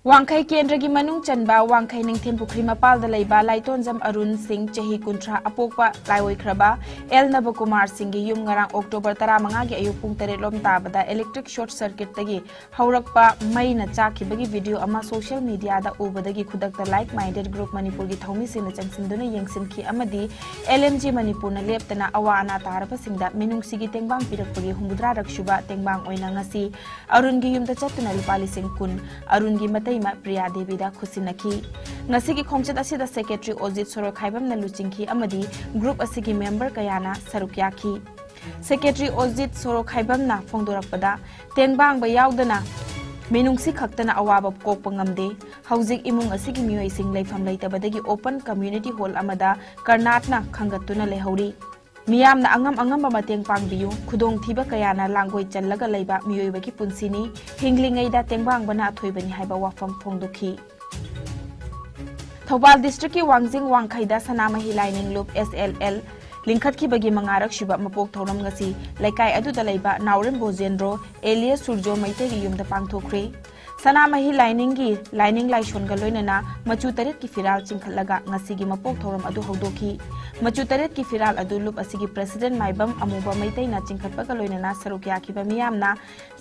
वांखै केंद्र की मनुंग चनबा वांखै निंगथेन पुखरी मपाल द लैबा लाइतोंजम अरुण सिंह चही कुंथ्रा अपोकपा लाइओइख्रबा एल नब कुमार सिंह की युम ngarang October 15 की अयुक पुंग 8 लोम ताबदा इलेक्ट्रिक शॉर्ट सर्किट तगी हौरकपा मैना चाखिबगी वीडियो अमा सोशल मीडिया दा उबदगी खुदकता लाइक माइंडेड ग्रुप मणिपुर की थौमी सिन चंगसिंदुना यंगसिनखी अमदी LMG मणिपुर न लेप्तना अवा अना तारबा सिंगदा मिनुंगसिगी तेंगबांग पिरकपगी हुमुद्रा रक्षुबा तेंगबांग ओइना ngasi अरुण की युमदा चत्तुना लुपा लिसिंग कुन अरुण की मतई प्रिया देवी दा खुसिनखी ngasi की खोंचत असिदा सेक्रेटरी ओजित सोरो खाइबम न लुचिंखी अमदी ग्रुप असिगी मेंबर कयाना सरुक्याखी सेक्रेटरी ओजित सोरो खाइबम ना फोंदोरकपदा तेंगबांग बा यावदना मेनुंगसी खक्तना अवाब कोप ngamde हौजिक इमुंग असिगी मियोइसिंग लेफम लेतबदगी ओपन कम्युनिटी हॉल अमदा कर्नाटना खंगतुना लेहौरी मियामना अंगम मतेंग पांगबियु खुदोंग थीबा कयाना लांगोय चल्लगा लैबा मियोइबगी पुंसिनी हिंगलिंगैदा तेंगबांग बना अथोइबनी हाइबा वाफम फोंदोखी थौबाल डिस्ट्रिक्ट की वांगजिंग वांखैदा सनामही लाइनिंग लूप SLL लिंखतखिबगी मंगारक शुबा मपोक थौरम ngasi लैकाय अदुदा लैबा नावरम बोजेंद्रो alias सुरजो मैतेगी युमदा पांगथोख्रे Sanamahi lining लाइशोनगा लोइनना मचु Taret की फिराल चिंखलगा ngasi gi मपोक थौरम अदु हौदोखी मचु तरेत की फिराल अदु लूप असिगी प्रेसिडेंट माइबम अमुबा मैतेना चिंखतपगा लोइनना सरुक्याखिबा मियामना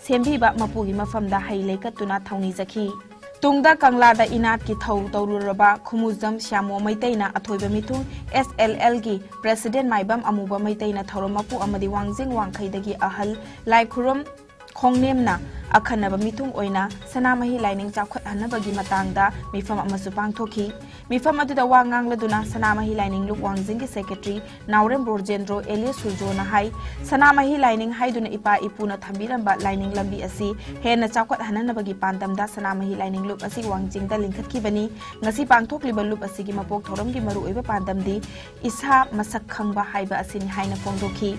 सेंबीबा मपुगी मफमदा हैलेकतुना थौनी जखी तुंगदा कंगलादा इनात की थौ तौरुरबा खुमुजम श्यामो मैतेना अथोइबा मिथुं SLL की प्रेसिडेंट माइबम अमुबा मैतेना थौरमपु अमदी वांगजिंग वांखैदगी अहल लाइखुरम खोंगनेमना अखनबा मिथुंग ओइना सनामही लाइनिंग चाखत हनबगी मतांगदा मिफम अमसु पांगथोखी मिफम अदुदा वा nganglदुना सनामही लाइनिंग लुक वांगजिंग की सेक्रेटरी नावरेम बोर्जेंद्रो एलियस सुरजोना हाई सनामही लाइनिंग हाइदुना इपा इपुना थंबिरंबा लाइनिंग लंबी असि हेना चाखत हननबगी पांदमदा सनामही लाइनिंग लुक असि वांगजिंगदा लिंखतखिबनी ngasi पांगथोकलिबा लुप असिगी मपोक थौरमगी मरु ओइबा पांदमदी इसा मसक खंगबा हाइबा असिनि हाइना फोंदोखी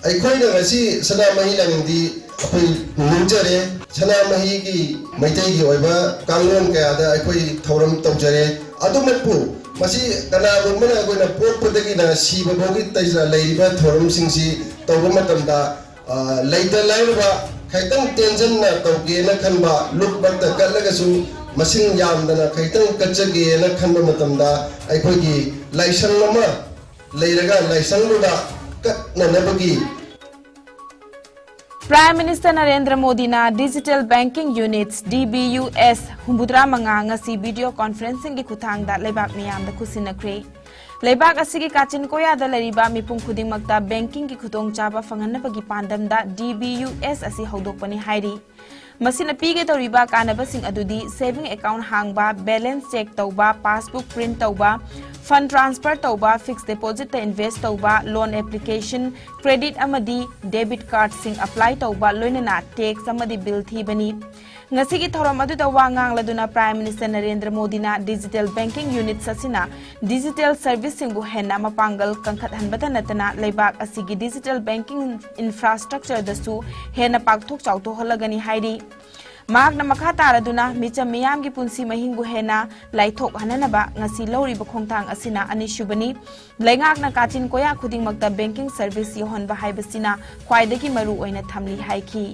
अखोइना ngasi सनामही लाइनिंग दी अखोइ नुंजरे सनामही की मैतै की ओइबा कांगलोन कयादा अखोइ थौरम तौजरे अदुमतपु मसी कनागुनमना अखोइना पोकपदगिना सीबबोगी तैजा लैरिबा थौरम सिंगसी तौबा मतमदा लैदा लाइबा खैतंग टेंशन ना तौगेना खनबा लुकबत कलगसु मसिंग यामदना खैतंग कचगेना खनबा मतमदा अखोइगी लाइसंग अमा लैरगा लाइसंगलुदा कटननबगी प्राइम मिनिस्टर नरेंद्र मोदी ना डिजिटल बैंकिंग यूनिट्स DBUS हुंबुद्रा मंगा ngasi वीडियो कॉन्फ्रेंसिंग की खुथांगदा लेबाक मियामदा खुसिनख्रे लेबाक असिगी काचिन कोयादा लरिबा मिपुंग खुदिंगमक्ता बैंकिंग की खुतोंग चाबा फंगनबगी पांदमदा DBUS असि हौदोकपनि हाइरी मसिना पीगे तौरिबा कानबसिंग अदुदी सेविंग अकाउंट हांगबा बैलेंस चेक तौबा पासबुक प्रिंट तौबा फंड ट्रांसफर तौबा फिक्स डिपॉजिट इन्वेस्ट तौबा लोन एप्लीकेशन क्रेडिट अमदी डेबिट कार्ड सिंग अप्लाई तौबा लोइनना टैक्स अमदी बिल थीबनी ngasi ki thoram adu da wangang laduna prime minister narendra modi na digital banking unit sasina digital service sing bu henna mapangal kangkhat hanbata natana leibak asigi digital banking infrastructure dasu henna pakthok chawto holagani hairi मागना मखा तारदुना Mitcham मियाम की पुंसी महिंगु हेना लाइथोक हननबा ngasi लौरी बखोंगतांग असिना अनिशुबनी लैंगाकना काचिन कोया खुदिंगमक्ता banking service योहनबा हाइबसिना ख्वाइदगी मरु ओइना थमली हाइखी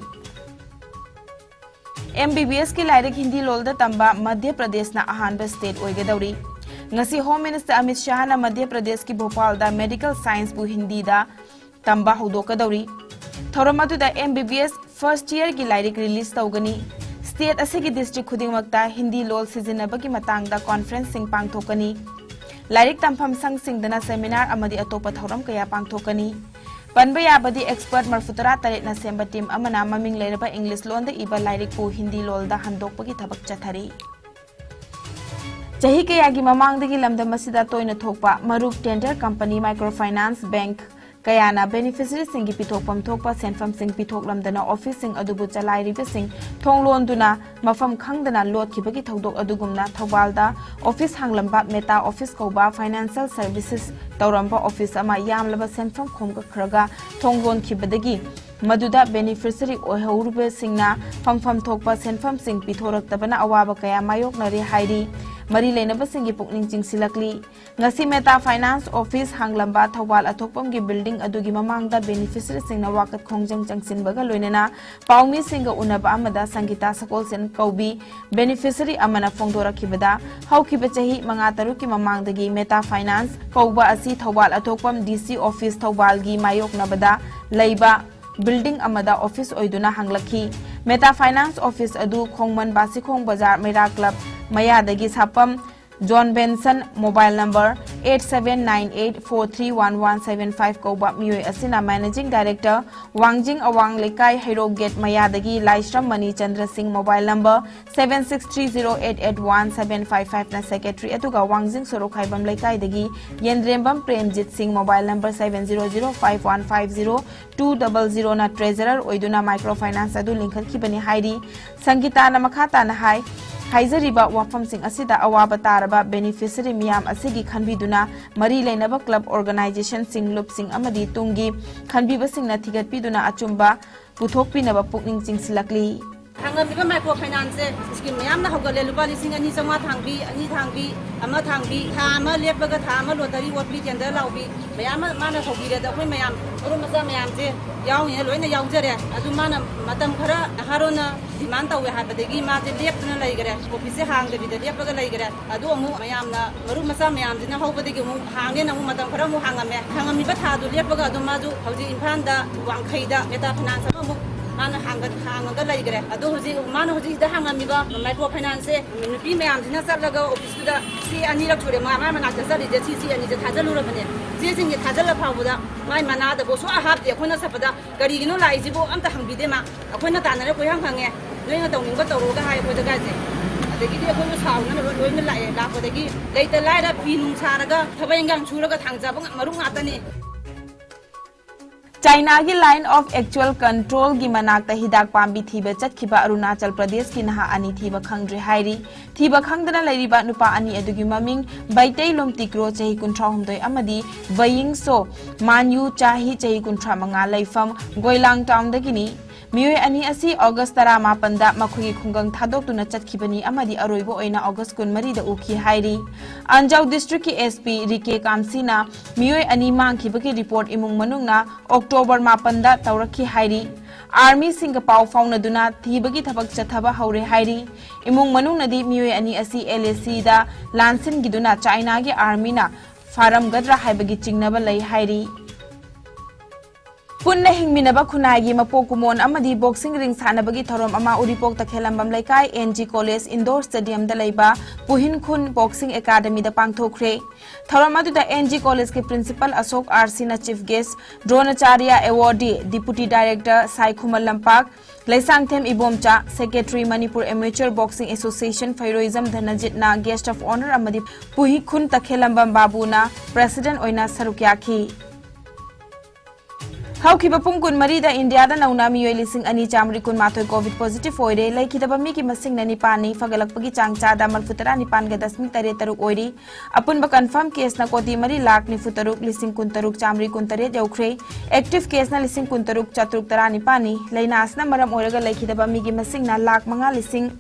MBBS की लाइरिक हिंदी लोलदा तंबा मध्य प्रदेश ना अहानबा स्टेट ओइगदौरी ngasi home minister Amit Shah ना मध्य प्रदेश की भोपाल दा मेडिकल साइंस बु हिंदी दा तंबा हौदोकदौरी थौरमदुदा MBBS फर्स्ट ईयर की लाइरिक रिलीज तौगनी स्टेट असिगी डिस्ट्रिक्ट खुदिंगमक्ता हिंदी लोल सिजिनबगी मतांगदा कॉन्फ्रेंसिंग पांगथोकनी लाइरिक तंफम संग सिंगदना सेमिनार अमदी अतोपा थौरम कया पांगथोकनी पनबा याबदी एक्सपर्ट मरफुतरा तरेट ना सेंबा टीम अमना ममिंग लेरबा इंग्लिश लोन दा इबा लाइरिक पु हिंदी लोल दा हंदोकपगी थबक चथरी चही कयागी ममांगदगी लमदा मसिदा तोइना थोकपा मरुप tender company micro finance bank कयाना बेनिफिशियरी सिंह की पिथोकपम थोकपा सेंफम सिंह पिथोकलमदना ऑफिस सिंह अदुबु चलाइरिबे सिंह थोंगलोनदुना मफम खंगदना लोटखिबगी थौदोक अदुगुमना थौबालदा ऑफिस हांगलंबा मेटा ऑफिस कौबा फाइनेंशियल सर्विसेस तौरंबा ऑफिस अमा यामलबा सेंफम खोमगखरगा थोंगलोनखिबदगी मदुदा बेनिफिशियरी ओहौरुबे सिंहना फमफम थोकपा सेंफम सिंह पिथोरक्तबना अवाबा कया मायोकनरे हाइरी mari lainabasinggi pukning chingsilakli ngasi Meta Finance Office hanglamba Thawal athokpamgi building adugi mamangda beneficiary singna wakat khongjang changsinbaga loinena paumi singa unaba amada Sangita Sakolsen Kaubi beneficiary amana phongdorakibada haukiba chahi manga taruki mamangdagi Meta Finance Kauba asi Thawal athokpam DC Office Thawalgi mayoknabada leiba building amada office oiduna hanglakhi Meta Finance Office adu Khongman Basikhong Bazar Mera Club mayadagi sapam John Benson mobile number 8798431175 Kauba Miyoi asina managing director Wangjing Awang Lekai Hero Gate mayadagi Laishram Mani Chandra Singh mobile number 7630881755 na secretary atuga Wangjing Sorokhaibam Lekai dagi Yendrembam Premjit Singh mobile number 7005150200 na treasurer oiduna microfinance adu linkhan kibani hairi Sangita na makhata na hai Haizariba wafam sing asida awaba taraba beneficiary miyam asigi khanbiduna mari lainaba club organization sing lup sing amadi tungi khanbiba singna thigatpiduna achumba puthokpinaba pukning chingsilakli Hangambiba microfinance scheme yamna hogale lupa lising ani changwa thangbi ama thangbi thama lepaga thama lotari wotbi tender laubi mayama mana thogire da khoi mayam ru masa mayam je yaw ye loina yaw jare adu mana matam khara harona demand tawe habadegi ma je lepna laigare office hangde bi de lepaga laigare adu mu mayamna ru masa mayam dina hobadegi mu hange na mu matam khara mu hangami ba thadu lepaga adu maju hoji imphanda wangkhaida Meta Finance mu mana hanga laigare adu hoji mana hoji da hangamiba microfinance nupi mayam dina sarlaga office da si ani rak thore ma mana ta sari je si ani je thajalu rabane je jingi thajala phawda mai mana da bo so ahab de khona sapada gari gino lai jibo amta hangbide ma akhona tanare ko hang hange loina tawning ba tawro ga hai ko da gaje adagi de ko sauna na loina lai la ko dagi leita lai da pinung saraga thabaingang churaga thangjaba marung atani China ki line of actual control gi manakta hidak pambi thiba chatkiba Arunachal Pradesh ki naha ani thiba khangdre hairi thiba khangdana lairiba nupa ani adugi maming Baitai lom tikro chahi kunthra humdoi amadi Baying so Manyu chahi chahi kunthra manga laifam Goilang town dagini Miyoi ani asi August 18 da makhugi khungang thadok tuna chatkibani amadi aroibo oina August 13 da ukhi hairi Anjau district ki SP Rike Kamsina miyoi ani mangkhibagi report imung manungna October 18 da tawrakhi hairi Army singa pau faunaduna thibagi thabak chathaba haure hairi imung manungnadi miyoi ani asi LAC da lansin giduna China gi army na faram gadra haibagi chingnaba lai hairi Punna hingminaba khunagi mapokumon amadi boxing ring sanabagi thorom ama uripok takhelambam laikai NG College Indoor Stadium da laiba Puhin Khun Boxing Academy da pangthokre thorom adu da NG College ke principal Ashok RC na chief guest Dronacharya awardee deputy director Sai Khumal Lampak Laisangthem Ibomcha secretary Manipur Amateur Boxing Association Fairoism Dhanajit na guest of honor amadi Puhin Khun takhelambam babu na president oina sarukyakhi Haukiba pungkun marida India da nauna miyoi lising ani chamri kun mathoi COVID positive oire laikidaba mi ki masing nani pani fagalakpagi changcha da malfutara ni pan ga 10.3 oiri apunba confirm case na koti mari lakh ni futaruk lising kun taruk chamri kun tare jaukhre active case na lising kun taruk chatruk tarani pani laina asna maram oiraga laikidaba mi ki masing na lakh manga lising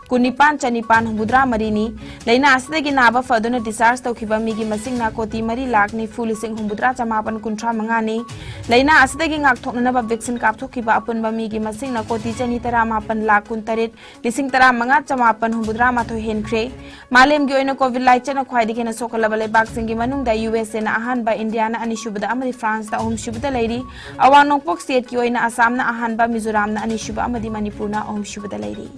Kunipan Chanipan Humudra Marini Laina Asdagi Naba Faduna discharge Taukiba Migi Masing na koti mari lakni fulising Humudra Chamapan Kuntra Mangani Laina Asdagi Ngaktonaba vaccine Kaptokiba upon Bamigi Masing na koti Chanitara Mapan Lak Kuntarit Lising Tara Mangat Chamapan Humudra Mato Henkre Malem Gyoina COVID Lighten Quaidi and Sokalabale Baxing Manung da USA na Ahan by Indiana and Shubada Amadi France da Home Shubada Lady Awanokpok State Gyoina Assam na Ahan ba Mizoram na Anishuba Amadi Manipur na Home Shubada Lady